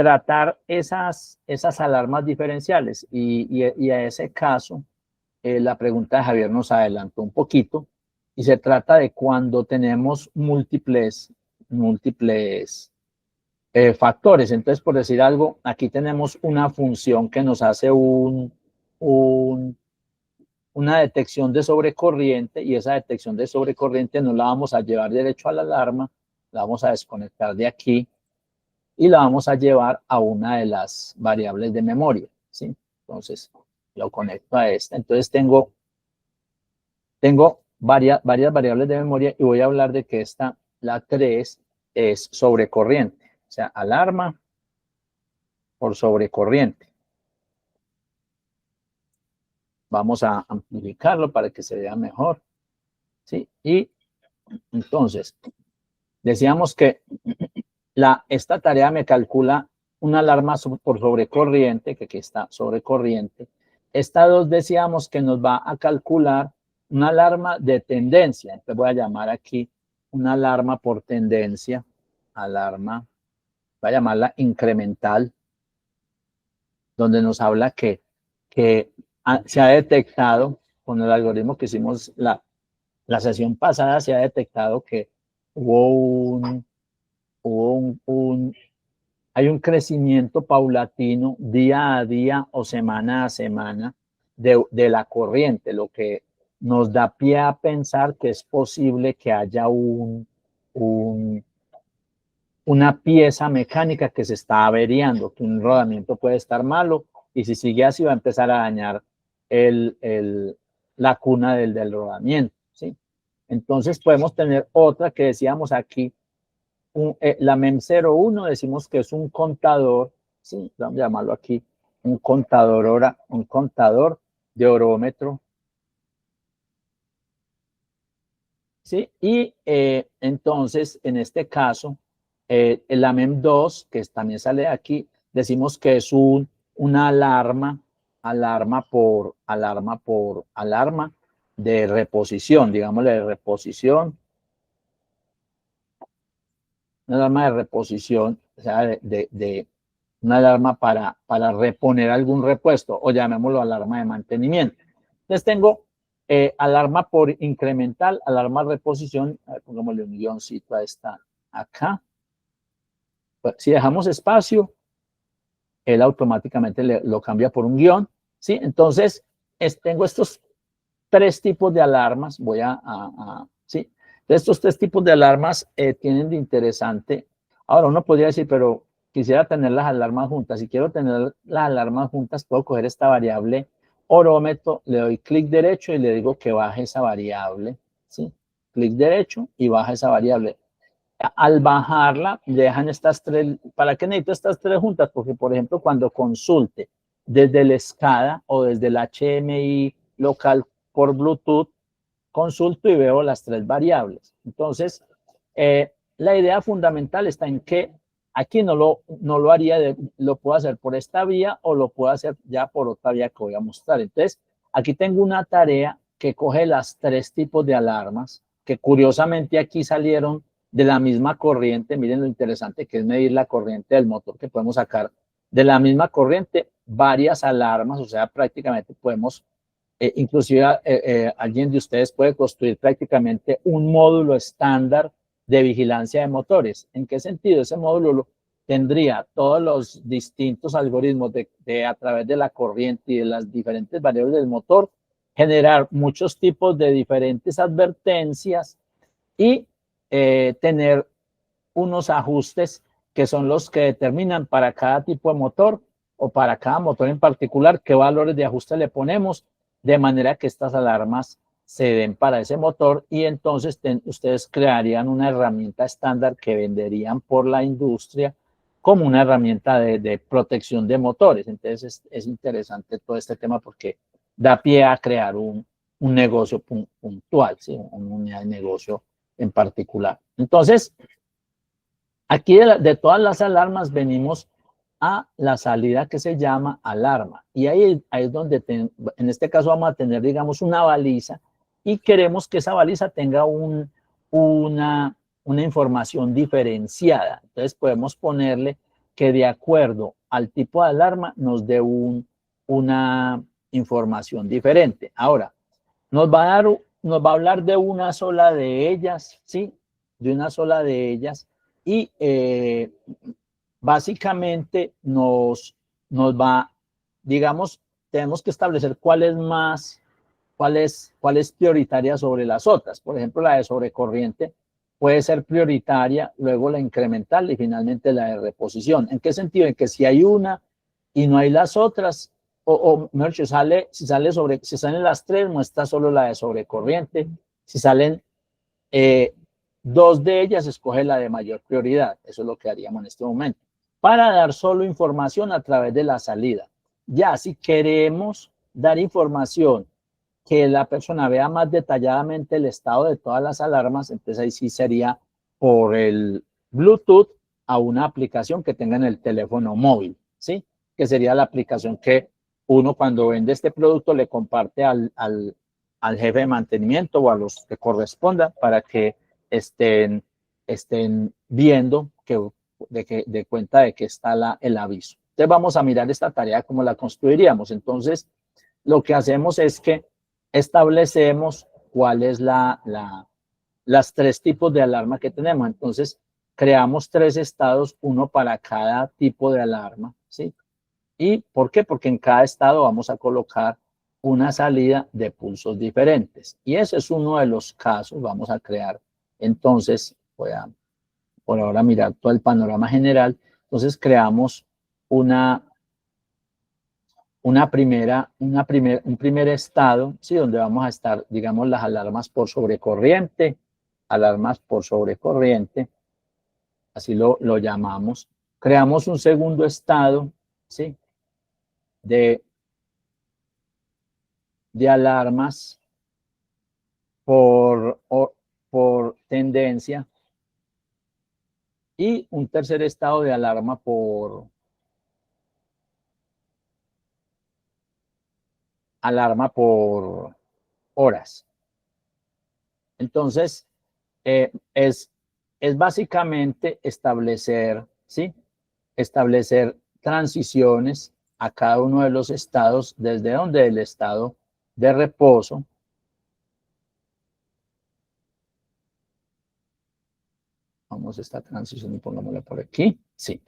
tratar esas alarmas diferenciales. Y a ese caso, la pregunta de Javier nos adelantó un poquito, y se trata de cuando tenemos múltiples factores. Entonces, por decir algo, aquí tenemos una función que nos hace una detección de sobrecorriente, y esa detección de sobrecorriente no la vamos a llevar derecho a la alarma, la vamos a desconectar de aquí y la vamos a llevar a una de las variables de memoria, ¿sí? Entonces, lo conecto a esta. Entonces, tengo varias variables de memoria, y voy a hablar de que esta, la 3, es sobrecorriente, o sea, alarma por sobrecorriente. Vamos a amplificarlo para que se vea mejor, ¿sí? Y entonces, decíamos que esta tarea me calcula una alarma por sobrecorriente, que aquí está sobrecorriente. Esta 2 decíamos que nos va a calcular una alarma de tendencia. Entonces voy a llamar aquí una alarma por tendencia, alarma, voy a llamarla incremental, donde nos habla que se ha detectado, con el algoritmo que hicimos la sesión pasada, se ha detectado que hay un crecimiento paulatino día a día o semana a semana de la corriente, lo que nos da pie a pensar que es posible que haya una pieza mecánica que se está averiando, que un rodamiento puede estar malo, y si sigue así va a empezar a dañar la cuna del rodamiento, ¿sí? Entonces podemos tener otra que decíamos aquí, la MEM01, decimos que es un contador, ¿sí? Vamos a llamarlo aquí, un contador de orómetro, ¿sí? Y entonces, en este caso, la MEM2, que también sale aquí, decimos que es una alarma de reposición, digámosle de reposición, una alarma de reposición, o sea, una alarma para reponer algún repuesto, o llamémoslo alarma de mantenimiento. Entonces tengo alarma por incremental, alarma de reposición, pongámosle un guioncito a esta acá. Pues, si dejamos espacio, él automáticamente lo cambia por un guión, ¿sí? Entonces, tengo estos 3 tipos de alarmas, ¿sí? Estos 3 tipos de alarmas tienen de interesante. Ahora, uno podría decir, pero quisiera tener las alarmas juntas. Si quiero tener las alarmas juntas, puedo coger esta variable orómetro, le doy clic derecho y le digo que baje esa variable, ¿sí? Clic derecho y baja esa variable. Al bajarla, dejan estas 3. ¿Para qué necesito estas 3 juntas? Porque, por ejemplo, cuando consulte desde el SCADA o desde el HMI local por Bluetooth, consulto y veo las 3 variables. Entonces, la idea fundamental está en que aquí no lo haría, lo puedo hacer por esta vía o lo puedo hacer ya por otra vía que voy a mostrar. Entonces, aquí tengo una tarea que coge las 3 tipos de alarmas, que curiosamente aquí salieron de la misma corriente. Miren lo interesante que es medir la corriente del motor, que podemos sacar de la misma corriente varias alarmas, o sea, prácticamente podemos inclusive alguien de ustedes puede construir prácticamente un módulo estándar de vigilancia de motores. ¿En qué sentido? Ese módulo tendría todos los distintos algoritmos a través de la corriente y de las diferentes variables del motor, generar muchos tipos de diferentes advertencias y tener unos ajustes que son los que determinan para cada tipo de motor o para cada motor en particular qué valores de ajuste le ponemos, de manera que estas alarmas se den para ese motor, y entonces ustedes crearían una herramienta estándar que venderían por la industria como una herramienta de protección de motores. Entonces es interesante todo este tema porque da pie a crear un negocio puntual, ¿sí? Una unidad de negocio en particular. Entonces, aquí de todas las alarmas venimos a la salida que se llama alarma, y ahí es donde en este caso vamos a tener, digamos, una baliza, y queremos que esa baliza tenga una información diferenciada. Entonces podemos ponerle que de acuerdo al tipo de alarma nos dé una información diferente. Ahora, nos va a hablar de una sola de ellas, ¿sí? De una sola de ellas y básicamente nos va, digamos, tenemos que establecer cuál es prioritaria sobre las otras. Por ejemplo, la de sobrecorriente puede ser prioritaria, luego la incremental y finalmente la de reposición. ¿En qué sentido? En que si hay una y no hay las otras, o mejor dicho, si salen las tres, muestra solo la de sobrecorriente. Si salen dos de ellas, escoge la de mayor prioridad. Eso es lo que haríamos en este momento, para dar solo información a través de la salida. Ya, si queremos dar información que la persona vea más detalladamente el estado de todas las alarmas, entonces ahí sí sería por el Bluetooth a una aplicación que tenga en el teléfono móvil, ¿sí? Que sería la aplicación que uno cuando vende este producto le comparte al jefe de mantenimiento o a los que corresponda para que estén viendo de cuenta de que está el aviso. Entonces vamos a mirar esta tarea cómo la construiríamos. Entonces lo que hacemos es que establecemos cuál es las tres tipos de alarma que tenemos. Entonces creamos tres estados, uno para cada tipo de alarma, ¿sí? ¿Y por qué? Porque en cada estado vamos a colocar una salida de pulsos diferentes. Y ese es uno de los casos. Vamos a crear, entonces, voy a por ahora mirar todo el panorama general. Entonces creamos un primer estado, ¿sí? Donde vamos a estar, digamos, las alarmas por sobrecorriente, así lo llamamos. Creamos un segundo estado, ¿sí? De alarmas por tendencia, y un tercer estado de alarma por horas. Entonces, es básicamente establecer, ¿sí? Establecer transiciones a cada uno de los estados, desde donde el estado de reposo, vamos a esta transición y pongámosla por aquí, sí.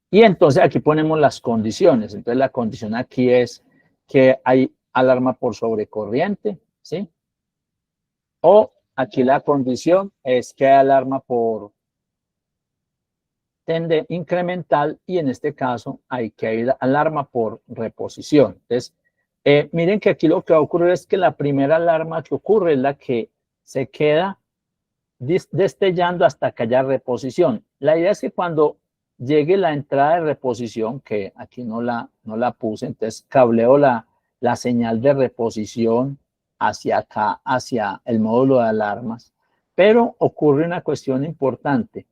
Y entonces aquí ponemos las condiciones. Entonces la condición aquí es que hay alarma por sobrecorriente, ¿sí? O aquí la condición es que hay alarma por incremental, y en este caso hay que hay alarma por reposición. Entonces, miren que aquí lo que va a ocurrir es que la primera alarma que ocurre es la que se queda destellando hasta que haya reposición. La idea es que cuando llegue la entrada de reposición, que aquí no la puse, entonces cableo la señal de reposición hacia acá, hacia el módulo de alarmas, pero ocurre una cuestión importante.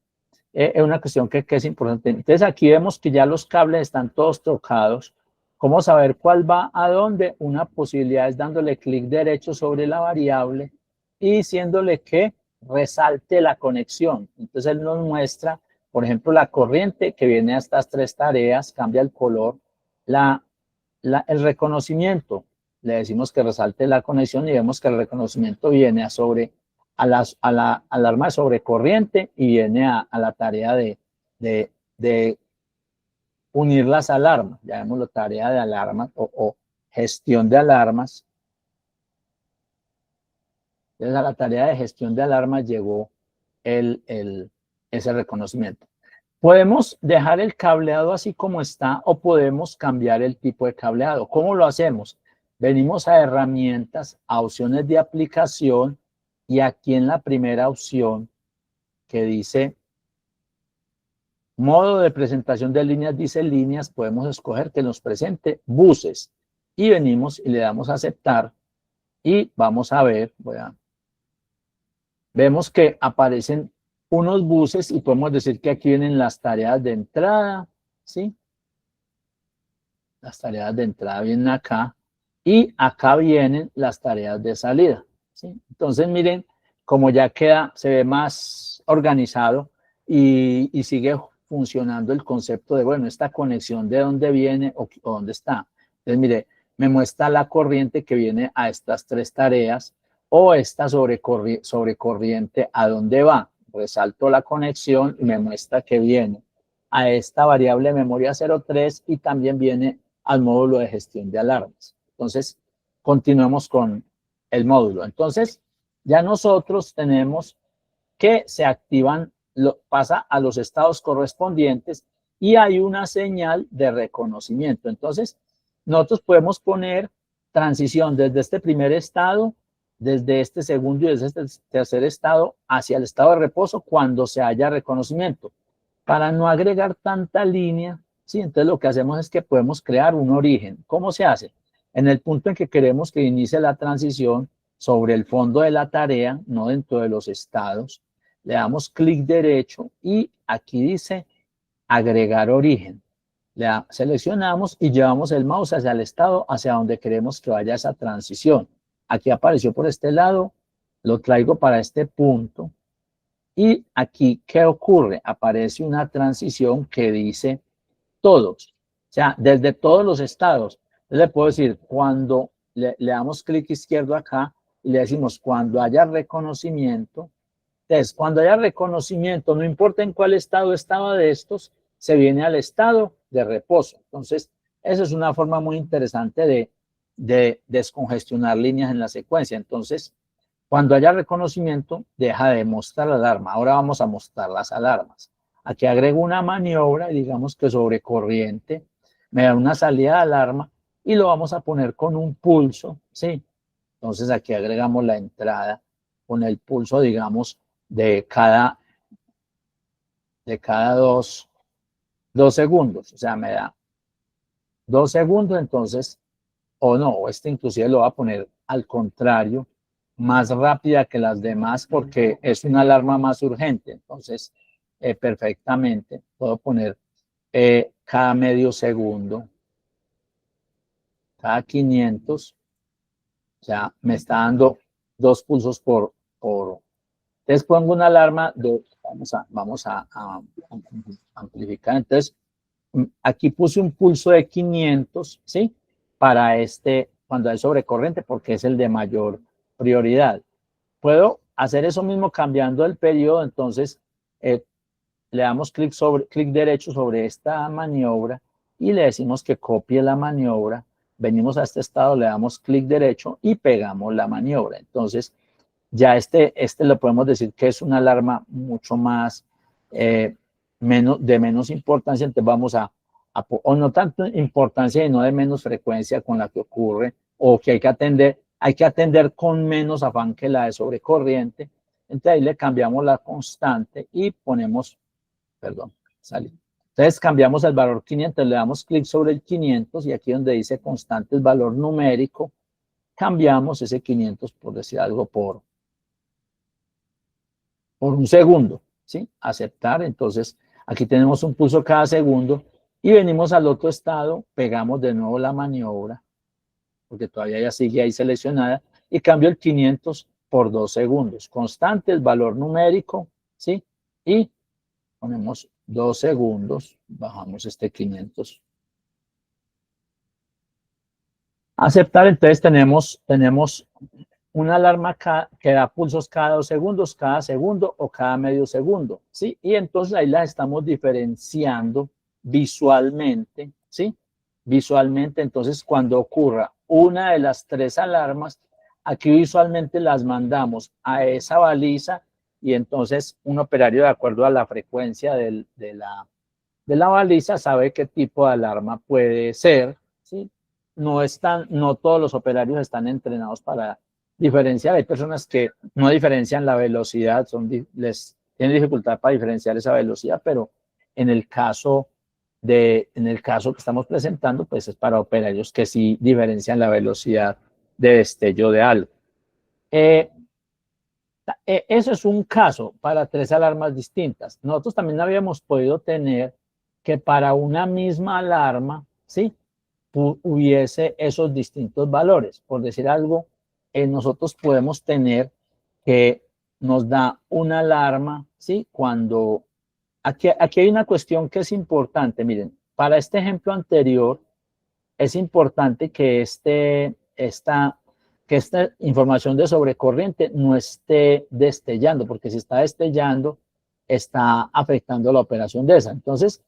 Es una cuestión que es importante. Entonces aquí vemos que ya los cables están todos trocados. ¿Cómo saber cuál va a dónde? Una posibilidad es dándole clic derecho sobre la variable y diciéndole que resalte la conexión. Entonces él nos muestra, por ejemplo, la corriente que viene a estas tres tareas, cambia el color, el reconocimiento. Le decimos que resalte la conexión y vemos que el reconocimiento viene a la alarma de sobrecorriente y viene a la tarea de unir las alarmas, llamémoslo tarea de alarmas o gestión de alarmas. Entonces a la tarea de gestión de alarmas llegó ese reconocimiento. Podemos dejar el cableado así como está o podemos cambiar el tipo de cableado. ¿Cómo lo hacemos? Venimos a herramientas, a opciones de aplicación, y aquí en la primera opción que dice modo de presentación de líneas, dice líneas, podemos escoger que nos presente buses y venimos y le damos a aceptar y vamos a ver, vemos que aparecen unos buses y podemos decir que aquí vienen las tareas de entrada, ¿sí? Las tareas de entrada vienen acá y acá vienen las tareas de salida, ¿sí? Entonces miren, como ya queda, se ve más organizado y sigue funcionando el concepto de, bueno, esta conexión de dónde viene o dónde está. Entonces, mire, me muestra la corriente que viene a estas tres tareas o esta sobrecorriente a dónde va. Resalto la conexión y me muestra que viene a esta variable memoria 03 y también viene al módulo de gestión de alarmas. Entonces, continuamos con el módulo. Entonces, ya nosotros tenemos que se activan, pasa a los estados correspondientes y hay una señal de reconocimiento. Entonces, nosotros podemos poner transición desde este primer estado, desde este segundo y desde este tercer estado hacia el estado de reposo cuando se haya reconocimiento. Para no agregar tanta línea, ¿sí? Entonces lo que hacemos es que podemos crear un origen. ¿Cómo se hace? En el punto en que queremos que inicie la transición sobre el fondo de la tarea, no dentro de los estados, le damos clic derecho y aquí dice agregar origen. Seleccionamos y llevamos el mouse hacia el estado hacia donde queremos que vaya esa transición. Aquí apareció por este lado, lo traigo para este punto. Y aquí, ¿qué ocurre? Aparece una transición que dice todos, o sea, desde todos los estados. Entonces le puedo decir, cuando le damos clic izquierdo acá y le decimos cuando haya reconocimiento. Entonces, cuando haya reconocimiento, no importa en cuál estado estaba de estos, se viene al estado de reposo. Entonces, esa es una forma muy interesante de descongestionar líneas en la secuencia. Entonces, cuando haya reconocimiento, deja de mostrar la alarma. Ahora vamos a mostrar las alarmas. Aquí agrego una maniobra, digamos que sobre corriente, me da una salida de alarma y lo vamos a poner con un pulso, ¿sí? Entonces aquí agregamos la entrada con el pulso, digamos, de cada dos segundos. O sea, me da 2 segundos, entonces, o no, este inclusive lo va a poner al contrario, más rápida que las demás porque es una alarma más urgente. Entonces, perfectamente puedo poner cada medio segundo, cada 500, o sea, me está dando 2 pulsos por. Entonces pongo una alarma vamos a amplificar. Entonces, aquí puse un pulso de 500, ¿sí? Para cuando hay sobrecorriente, porque es el de mayor prioridad. Puedo hacer eso mismo cambiando el periodo, entonces le damos clic derecho sobre esta maniobra y le decimos que copie la maniobra. Venimos a este estado, le damos clic derecho y pegamos la maniobra. Entonces, ya este lo podemos decir que es una alarma mucho más, de menos importancia. Entonces vamos o no tanto importancia y no de menos frecuencia con la que ocurre, o que hay que atender con menos afán que la de sobrecorriente. Entonces ahí le cambiamos la constante y ponemos, perdón, salí. Entonces cambiamos el valor 500, le damos clic sobre el 500 y aquí donde dice constante el valor numérico, cambiamos ese 500, por decir algo, por un segundo, ¿sí? Aceptar. Entonces, aquí tenemos un pulso cada segundo y venimos al otro estado, pegamos de nuevo la maniobra, porque todavía ya sigue ahí seleccionada, y cambio el 500 por 2 segundos. Constante el valor numérico, ¿sí? Y ponemos 2 segundos, bajamos este 500. Aceptar, entonces tenemos una alarma que da pulsos cada 2 segundos, cada segundo o cada medio segundo, ¿sí? Y entonces ahí las estamos diferenciando visualmente, ¿sí? Visualmente, entonces cuando ocurra una de las 3 alarmas, aquí visualmente las mandamos a esa baliza y entonces un operario, de acuerdo a la frecuencia de la baliza, sabe qué tipo de alarma puede ser, ¿sí? No todos los operarios están entrenados para diferenciar. Hay personas que no diferencian la velocidad, les tienen dificultad para diferenciar esa velocidad, pero en el caso que estamos presentando, pues es para operarios que sí diferencian la velocidad de destello de algo. Eso es un caso para 3 alarmas distintas. Nosotros también habíamos podido tener que para una misma alarma, ¿sí? Hubiese esos distintos valores. Por decir algo, nosotros podemos tener que nos da una alarma, ¿sí? Cuando aquí hay una cuestión que es importante. Miren, para este ejemplo anterior, es importante que esta información de sobrecorriente no esté destellando, porque si está destellando, está afectando la operación de esa. Entonces,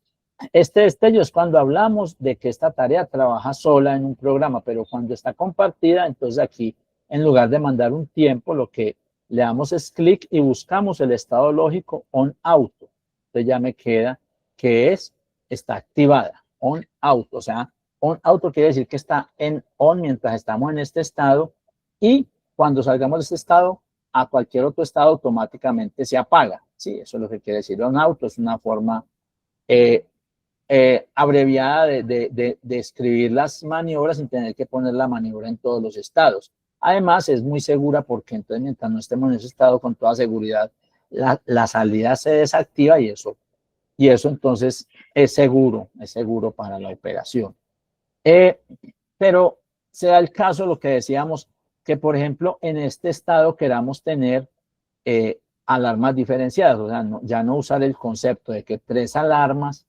este destello es cuando hablamos de que esta tarea trabaja sola en un programa, pero cuando está compartida, entonces aquí, en lugar de mandar un tiempo, lo que le damos es clic y buscamos el estado lógico on auto. Entonces ya me queda que está activada, on auto, o sea, on auto quiere decir que está en on mientras estamos en este estado, y cuando salgamos de este estado a cualquier otro estado automáticamente se apaga. Sí, eso es lo que quiere decir on auto. Es una forma abreviada de escribir las maniobras sin tener que poner la maniobra en todos los estados. Además es muy segura, porque entonces mientras no estemos en ese estado, con toda seguridad la salida se desactiva, y eso entonces es seguro para la operación. Pero se da el caso, lo que decíamos, que por ejemplo en este estado queramos tener alarmas diferenciadas, o sea, ya no usar el concepto de que tres alarmas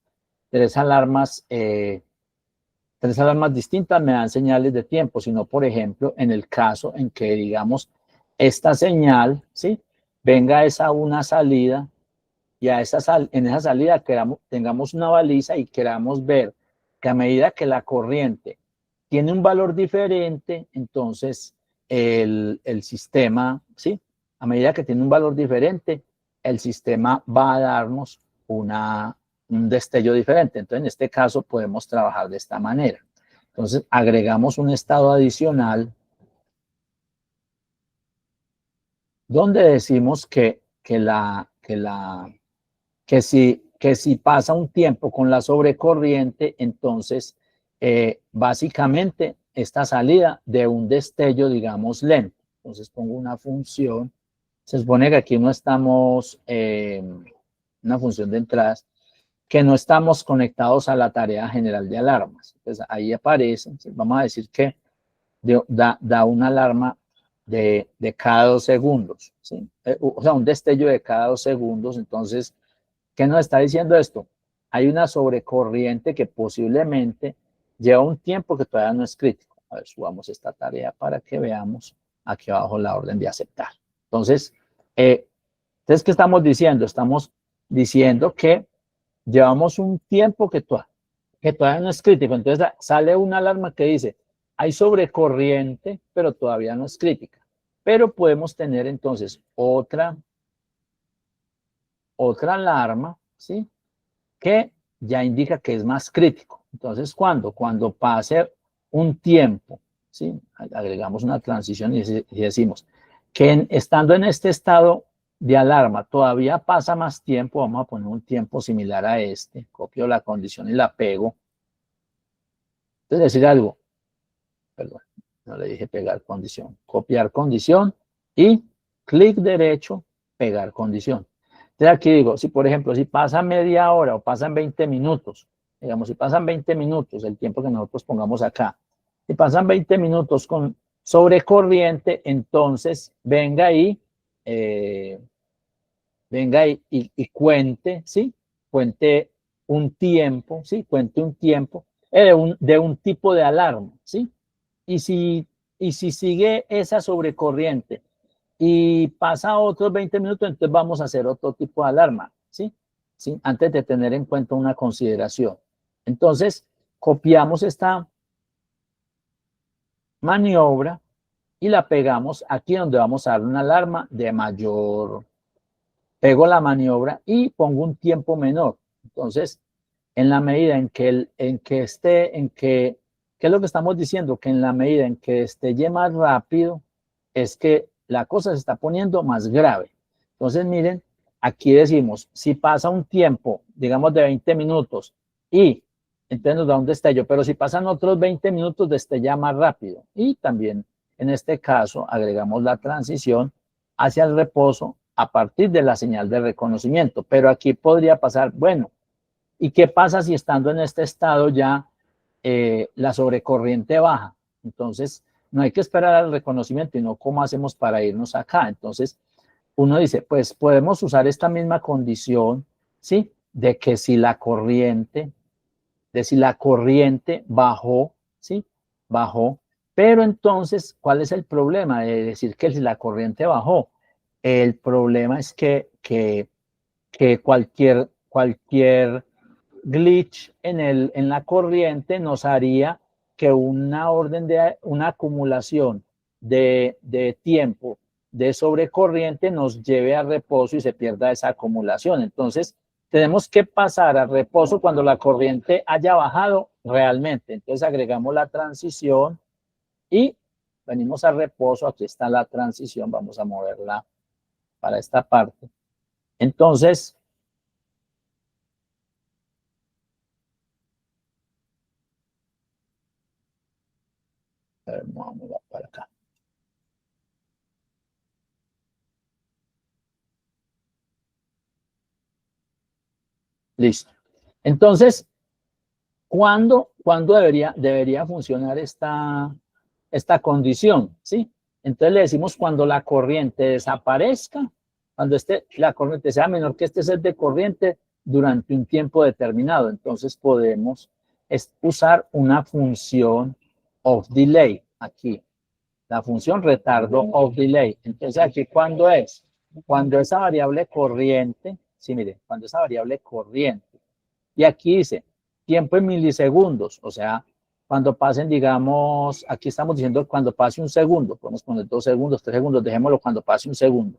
distintas me dan señales de tiempo, sino por ejemplo en el caso en que digamos esta señal, ¿sí?, venga esa una salida, y en esa salida tengamos una baliza y queramos ver que a medida que la corriente tiene un valor diferente, entonces el sistema, ¿sí?, a medida que tiene un valor diferente, el sistema va a darnos un destello diferente. Entonces, en este caso podemos trabajar de esta manera. Entonces, agregamos un estado adicional donde decimos que si pasa un tiempo con la sobrecorriente, entonces básicamente esta salida de un destello, digamos, lento. Entonces pongo una función. Se supone que aquí no estamos, una función de entradas, que no estamos conectados a la tarea general de alarmas. Entonces ahí aparece, vamos a decir que da una alarma de cada 2 segundos, ¿sí? O sea, un destello de cada 2 segundos. Entonces, ¿qué nos está diciendo esto? Hay una sobrecorriente que posiblemente lleva un tiempo que todavía no es crítico. A ver, subamos esta tarea para que veamos aquí abajo la orden de aceptar. Entonces, ¿qué estamos diciendo? Estamos diciendo que llevamos un tiempo que todavía no es crítico. Entonces sale una alarma que dice, hay sobrecorriente, pero todavía no es crítica. Pero podemos tener entonces otra alarma, ¿sí?, que ya indica que es más crítico. Entonces, cuando pase un tiempo, ¿sí?, agregamos una transición y decimos que estando en este estado de alarma todavía pasa más tiempo, vamos a poner un tiempo similar a este, copio la condición y la pego. Entonces, decir algo, perdón, no le dije pegar condición, copiar condición y clic derecho, pegar condición. Entonces aquí digo, si por ejemplo, si pasa media hora o pasan 20 minutos, digamos, si pasan 20 minutos, el tiempo que nosotros pongamos acá, si pasan 20 minutos con sobrecorriente, entonces venga ahí y cuente, ¿sí? Cuente un tiempo, ¿sí? Cuente un tiempo de un tipo de alarma, ¿sí? Y si sigue esa sobrecorriente y pasa otros 20 minutos, entonces vamos a hacer otro tipo de alarma, ¿sí? ¿Sí? Antes de tener en cuenta una consideración. Entonces, copiamos esta maniobra y la pegamos aquí donde vamos a dar una alarma de mayor. Pego la maniobra y pongo un tiempo menor. Entonces, en la medida ¿qué es lo que estamos diciendo? Que en la medida en que estelle más rápido, es que la cosa se está poniendo más grave. Entonces, miren, aquí decimos, si pasa un tiempo, digamos de 20 minutos, y entonces nos da un destello, pero si pasan otros 20 minutos, destella más rápido. Y también, en este caso, agregamos la transición hacia el reposo a partir de la señal de reconocimiento. Pero aquí podría pasar, bueno, ¿y qué pasa si estando en este estado ya la sobrecorriente baja? Entonces, no hay que esperar al reconocimiento, sino cómo hacemos para irnos acá. Entonces, uno dice, pues podemos usar esta misma condición, ¿sí?, de que si la corriente, bajó, ¿sí? Bajó. Pero entonces, ¿cuál es el problema de decir que si la corriente bajó? El problema es que cualquier glitch en la corriente nos haría que una acumulación de tiempo de sobrecorriente nos lleve a reposo y se pierda esa acumulación. Entonces, tenemos que pasar a reposo cuando la corriente haya bajado realmente. Entonces, agregamos la transición y venimos a reposo. Aquí está la transición. Vamos a moverla para esta parte. Entonces, vamos a para acá. Listo. Entonces, ¿cuándo debería funcionar esta condición? ¿Sí? Entonces le decimos cuando la corriente desaparezca, cuando la corriente sea menor que este set de corriente durante un tiempo determinado. Entonces podemos usar una función of delay aquí, la función retardo of delay. Entonces aquí, ¿cuándo es? Cuando esa variable corriente, sí, mire, cuando esa variable corriente, y aquí dice tiempo en milisegundos, o sea, cuando pasen, digamos, aquí estamos diciendo cuando pase un segundo, podemos poner 2 segundos, 3 segundos, dejémoslo cuando pase un segundo.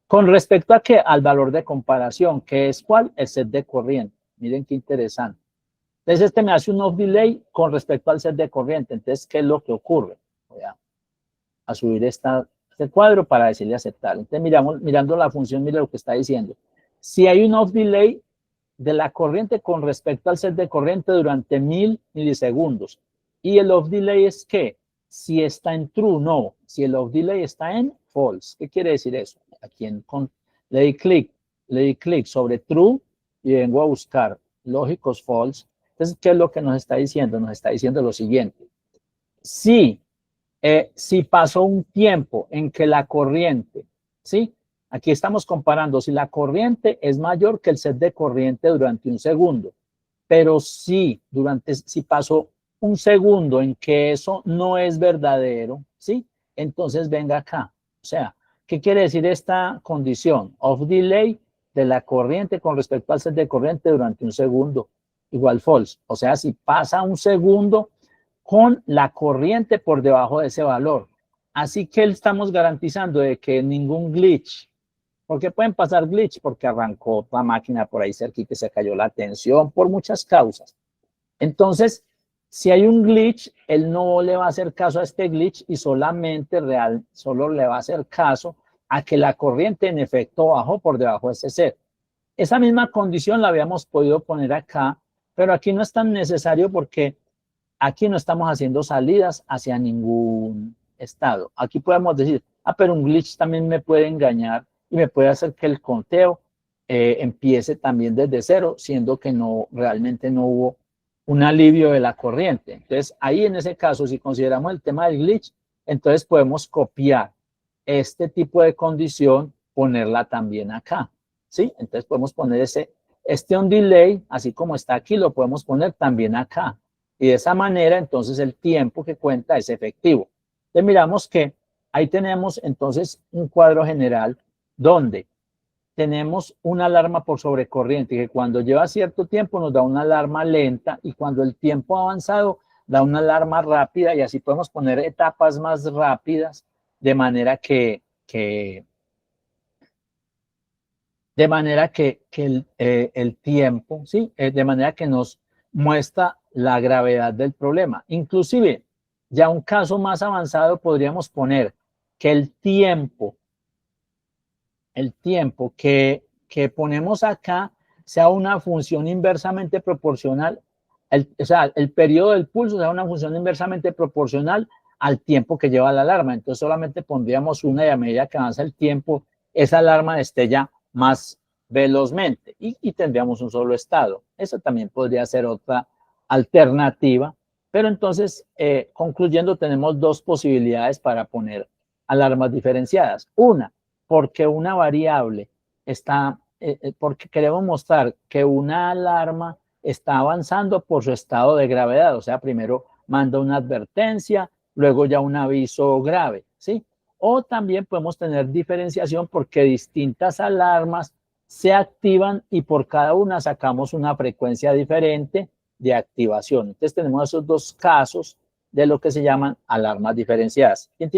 Con respecto a qué, al valor de comparación, que es ¿cuál? El set de corriente. Miren qué interesante. Entonces, este me hace un off delay con respecto al set de corriente. Entonces, ¿qué es lo que ocurre? Voy a subir este cuadro para decirle aceptar. Entonces, mirando la función, mire lo que está diciendo. Si hay un off delay de la corriente con respecto al set de corriente durante 1000 milisegundos. Y el off delay es que si está en true, no. Si el off delay está en false. ¿Qué quiere decir eso? Aquí le di clic sobre true y vengo a buscar lógicos false. Entonces, ¿qué es lo que nos está diciendo? Nos está diciendo lo siguiente. Si pasó un tiempo en que la corriente, ¿sí? Aquí estamos comparando si la corriente es mayor que el set de corriente durante un segundo, pero si pasó un segundo en que eso no es verdadero, ¿sí? Entonces venga acá. O sea, ¿qué quiere decir esta condición? Of delay de la corriente con respecto al set de corriente durante un segundo, igual false. O sea, si pasa un segundo con la corriente por debajo de ese valor. Así que estamos garantizando de que ningún glitch, porque pueden pasar glitch porque arrancó la máquina por ahí cerquita y se cayó la tensión por muchas causas. Entonces, si hay un glitch, él no le va a hacer caso a este glitch y solo le va a hacer caso a que la corriente en efecto bajó por debajo de ese set. Esa misma condición la habíamos podido poner acá, pero aquí no es tan necesario porque aquí no estamos haciendo salidas hacia ningún estado. Aquí podemos decir, pero un glitch también me puede engañar y me puede hacer que el conteo empiece también desde cero, siendo que realmente no hubo un alivio de la corriente. Entonces, ahí en ese caso, si consideramos el tema del glitch, entonces podemos copiar este tipo de condición, ponerla también acá, ¿sí? Entonces podemos poner este on delay, así como está aquí, lo podemos poner también acá. Y de esa manera, entonces, el tiempo que cuenta es efectivo. Entonces, miramos que ahí tenemos, entonces, un cuadro general donde tenemos una alarma por sobrecorriente, que cuando lleva cierto tiempo nos da una alarma lenta y cuando el tiempo ha avanzado da una alarma rápida y así podemos poner etapas más rápidas de manera que el tiempo, ¿sí? De manera que nos muestra la gravedad del problema. Inclusive, ya un caso más avanzado podríamos poner que el tiempo que ponemos acá sea una función inversamente proporcional, o sea, el periodo del pulso sea una función inversamente proporcional al tiempo que lleva la alarma. Entonces solamente pondríamos una y a medida que avanza el tiempo, esa alarma destella más velozmente y tendríamos un solo estado. Eso también podría ser otra alternativa, pero entonces, concluyendo, tenemos dos posibilidades para poner alarmas diferenciadas. Una, porque una variable está porque queremos mostrar que una alarma está avanzando por su estado de gravedad, o sea, primero manda una advertencia, luego ya un aviso grave, ¿sí? O también podemos tener diferenciación porque distintas alarmas se activan y por cada una sacamos una frecuencia diferente de activación. Entonces tenemos esos dos casos de lo que se llaman alarmas diferenciadas. ¿Quién tiene